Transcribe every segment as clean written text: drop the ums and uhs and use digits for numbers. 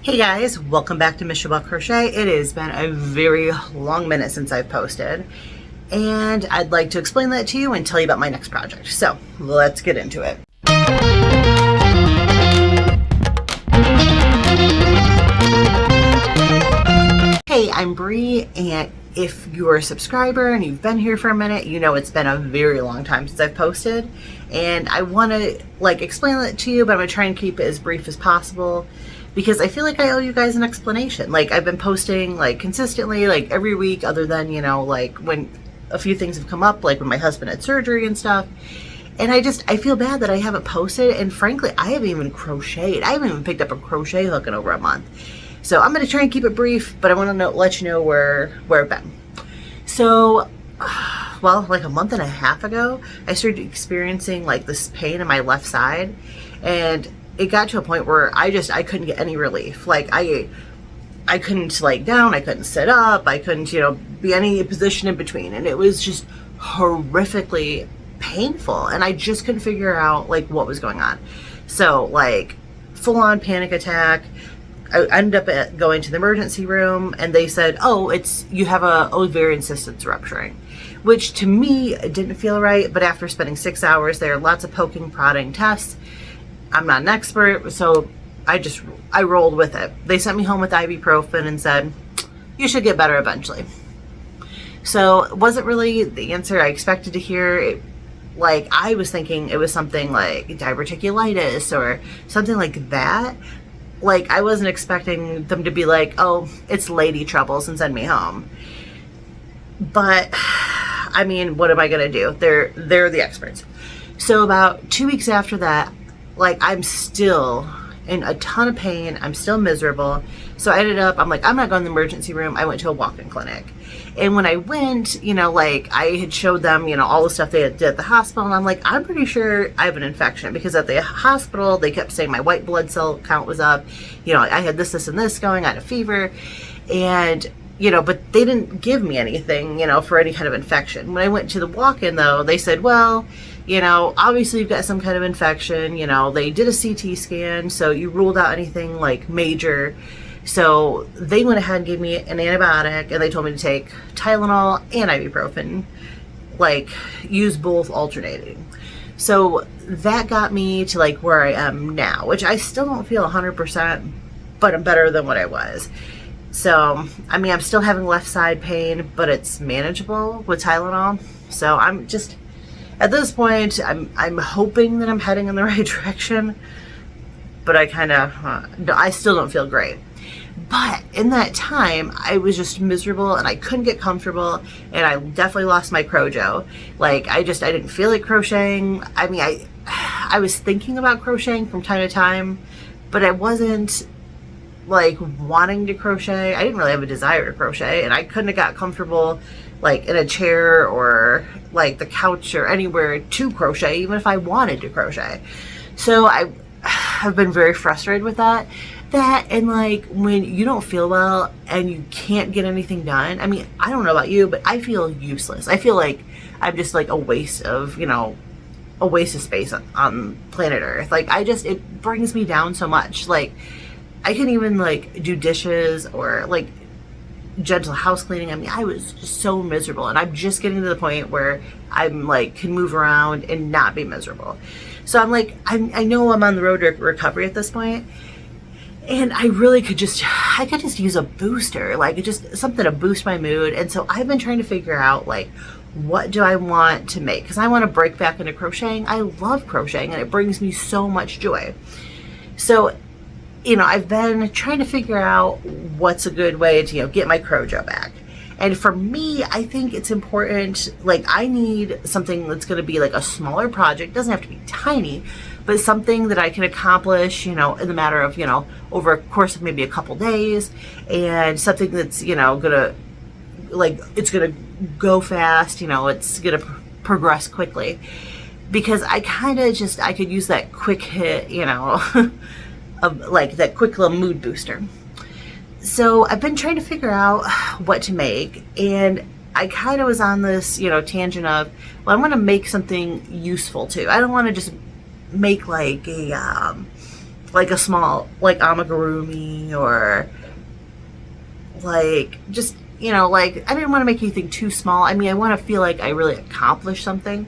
Hey guys, welcome back to MichowaCrochet. It has been a very long minute since I've posted, and I'd like to explain that to you and tell you about my next project. So let's get into it. Hey, I'm Bree, and if you're a subscriber and you've been here for a minute, you know it's been a very long time since I've posted, and I want to explain that to you, but I'm going to try and keep it as brief as possible because I feel like I owe you guys an explanation. I've been posting consistently every week, other than when a few things have come up, like when my husband had surgery and stuff. And I feel bad that I haven't posted, and frankly I haven't even crocheted. I haven't even picked up a crochet hook in over a month. So I'm going to try and keep it brief, but I want to let you know where I've been. So, well, a month and a half ago, I started experiencing this pain in my left side, and it got to a point where I couldn't get any relief. I couldn't lay down, I couldn't sit up, I couldn't, be any position in between, and it was just horrifically painful, and I just couldn't figure out what was going on. So full-on panic attack. I ended up going to the emergency room, and they said, oh, you have a ovarian cyst that's rupturing, which to me didn't feel right. But after spending 6 hours there, lots of poking, prodding tests, I'm not an expert, so I rolled with it. They sent me home with ibuprofen and said, you should get better eventually. So it wasn't really the answer I expected to hear. I was thinking it was something like diverticulitis or something like that. I wasn't expecting them to be oh, it's lady troubles and send me home. But I mean, what am I gonna do? They're the experts. So about 2 weeks after that, I'm still in a ton of pain. I'm still miserable. So I ended up, I'm not going to the emergency room. I went to a walk-in clinic. And when I went, I had showed them, all the stuff they did at the hospital. And I'm I'm pretty sure I have an infection, because at the hospital, they kept saying my white blood cell count was up. I had this, and this going. I had a fever. And, but they didn't give me anything, for any kind of infection. When I went to the walk-in, though, they said, well, obviously you've got some kind of infection. They did a CT scan, so you ruled out anything major. So they went ahead and gave me an antibiotic, and they told me to take Tylenol and ibuprofen, use both alternating. So that got me to where I am now, which I still don't feel 100%, but I'm better than what I was. So, I mean, I'm still having left side pain, but it's manageable with Tylenol. So I'm just, at this point, I'm hoping that I'm heading in the right direction, but I still don't feel great. But in that time, I was just miserable, and I couldn't get comfortable, and I definitely lost my CroJo. I didn't feel like crocheting. I mean, I was thinking about crocheting from time to time, but I wasn't wanting to crochet. I didn't really have a desire to crochet, and I couldn't have got comfortable in a chair or the couch or anywhere to crochet, even if I wanted to crochet. So I have been very frustrated with that. And when you don't feel well and you can't get anything done, I mean, I don't know about you, but I feel useless. I feel like I'm just a waste of space on planet Earth. It brings me down so much. I couldn't even do dishes or gentle house cleaning. I mean, I was just so miserable, and I'm just getting to the point where I'm can move around and not be miserable. So I know I'm on the road to recovery at this point. And I really could just use a booster, just something to boost my mood. And so I've been trying to figure out, what do I want to make? Because I want to break back into crocheting. I love crocheting, and it brings me so much joy. So, I've been trying to figure out what's a good way to, get my CroJo back. And for me, I think it's important, I need something that's going to be a smaller project. It doesn't have to be tiny, but something that I can accomplish, in the matter of, over a course of maybe a couple days, and something that's, gonna, it's gonna go fast, it's gonna progress quickly, because I could use that quick hit, of that quick little mood booster. So I've been trying to figure out what to make, and I kind of was on this, tangent of, well, I want to make something useful too. I don't want to just make a like a small, like amigurumi, or like just, you know, like I didn't want to make anything too small. I mean, I want to feel like I really accomplished something.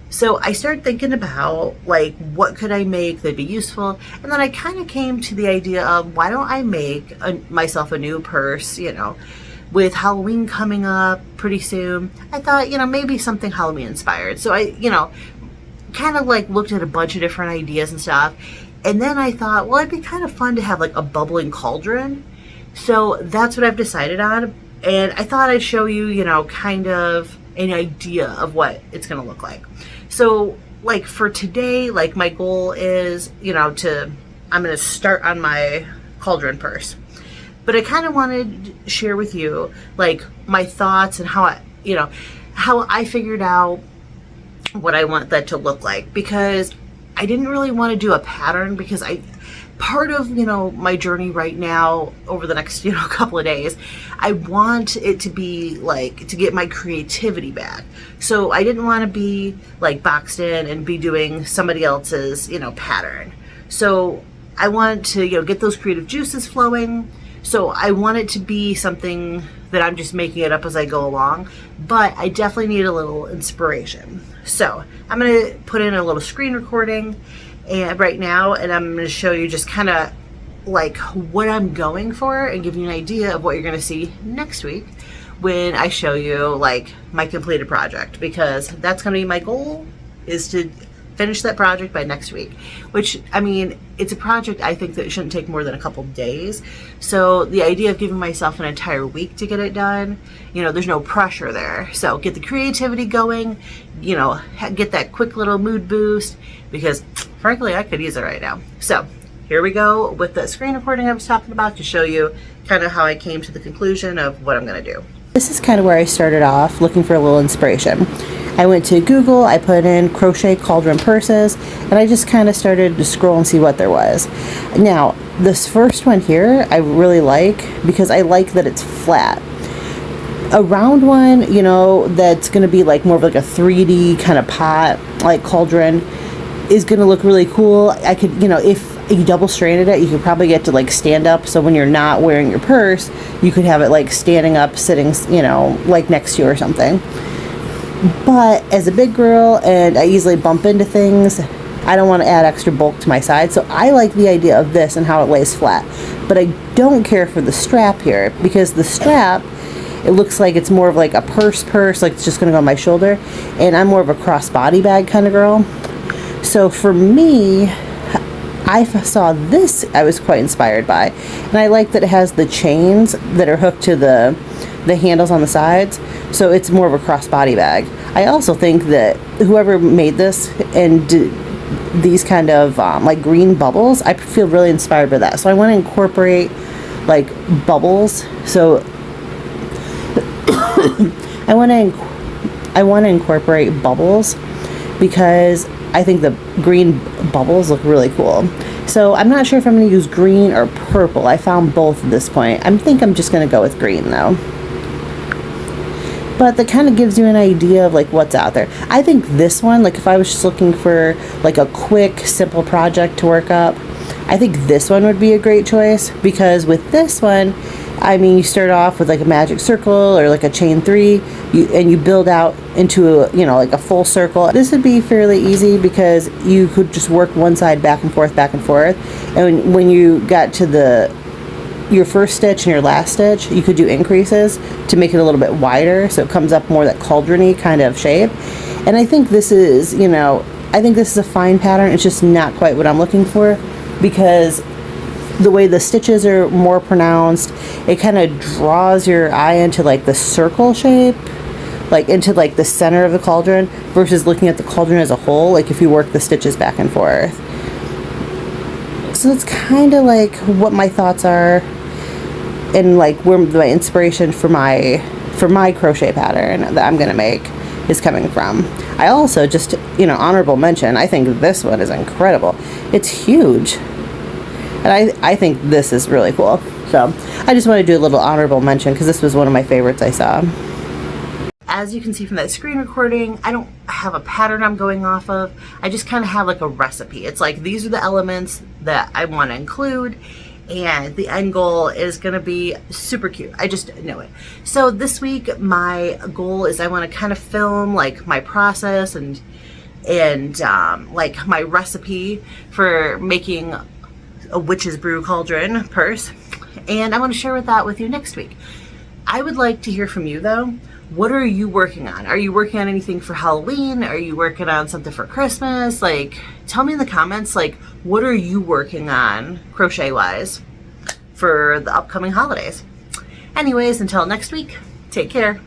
So I started thinking about like what could I make that'd be useful, and then I kind of came to the idea of why don't I make myself a new purse, you know, with Halloween coming up pretty soon. I thought, you know, maybe something Halloween inspired. So I, you know, kind of like looked at a bunch of different ideas and stuff, and then I thought, well, it'd be kind of fun to have like a bubbling cauldron. So that's what I've decided on, and I thought I'd show you, you know, kind of an idea of what it's going to look like. So like for today, like my goal is, you know, I'm going to start on my cauldron purse, but I kind of wanted to share with you like my thoughts and how I figured out what I want that to look like, because I didn't really want to do a pattern, because part of, you know, my journey right now over the next, you know, couple of days, I want it to be like to get my creativity back. So I didn't want to be like boxed in and be doing somebody else's, you know, pattern. So I want to, you know, get those creative juices flowing. So I want it to be something that I'm just making it up as I go along, but I definitely need a little inspiration. So I'm going to put in a little screen recording right now, and I'm going to show you just kind of like what I'm going for and give you an idea of what you're going to see next week when I show you like my completed project, because that's going to be my goal, is to finish that project by next week, which, I mean, it's a project I think that shouldn't take more than a couple days. So the idea of giving myself an entire week to get it done, you know, there's no pressure there. So get the creativity going, you know, get that quick little mood boost, because frankly, I could use it right now. So here we go with the screen recording I was talking about to show you kind of how I came to the conclusion of what I'm going to do. This is kind of where I started off looking for a little inspiration. I went to Google, I put in crochet cauldron purses, and I just kind of started to scroll and see what there was. Now, this first one here I really like, because I like that it's flat. A round one, you know, that's going to be like more of like a 3D kind of pot, like cauldron, is going to look really cool. I could, you know, if you double stranded it, you could probably get to like stand up, so when you're not wearing your purse, you could have it like standing up, sitting, you know, like next to you or something. But as a big girl, and I easily bump into things, I don't want to add extra bulk to my side, so I like the idea of this and how it lays flat. But I don't care for the strap here, because the strap, it looks like it's more of like a purse, like it's just going to go on my shoulder, and I'm more of a crossbody bag kind of girl. So for me, I saw this, I was quite inspired by, and I like that it has the chains that are hooked to the handles on the sides, so it's more of a crossbody bag. I also think that whoever made this and did these kind of like green bubbles, I feel really inspired by that. So I want to incorporate like bubbles. So I want to incorporate bubbles, because I think the green bubbles look really cool. So I'm not sure if I'm going to use green or purple. I found both at this point. I think I'm just going to go with green though. But that kind of gives you an idea of like what's out there. I think this one, like if I was just looking for like a quick, simple project to work up, I think this one would be a great choice, because with this one, I mean, you start off with like a magic circle or like a chain 3, and you build out into a, you know, like a full circle. This would be fairly easy, because you could just work one side back and forth, and when you got to your first stitch and your last stitch, you could do increases to make it a little bit wider, so it comes up more that cauldron-y kind of shape. And I think this is, you know, I think this is a fine pattern. It's just not quite what I'm looking for, because the way the stitches are more pronounced, it kind of draws your eye into like the circle shape, like into like the center of the cauldron, versus looking at the cauldron as a whole, like if you work the stitches back and forth. So that's kind of like what my thoughts are, and like where my inspiration for my crochet pattern that I'm gonna make is coming from. I also just, you know, honorable mention, I think this one is incredible. It's huge, and I think this is really cool. So I just want to do a little honorable mention, because this was one of my favorites I saw. as you can see from that screen recording, I don't have a pattern I'm going off of. I just kind of have like a recipe. It's like, these are the elements that I want to include, and the end goal is going to be super cute. I just know it. So this week, my goal is I want to kind of film like my process and like my recipe for making a witch's brew cauldron purse. And I want to share that with you next week. I would like to hear from you though. What are you working on? Are you working on anything for Halloween? Are you working on something for Christmas? Like, tell me in the comments, like, what are you working on crochet wise for the upcoming holidays? Anyways, until next week, take care.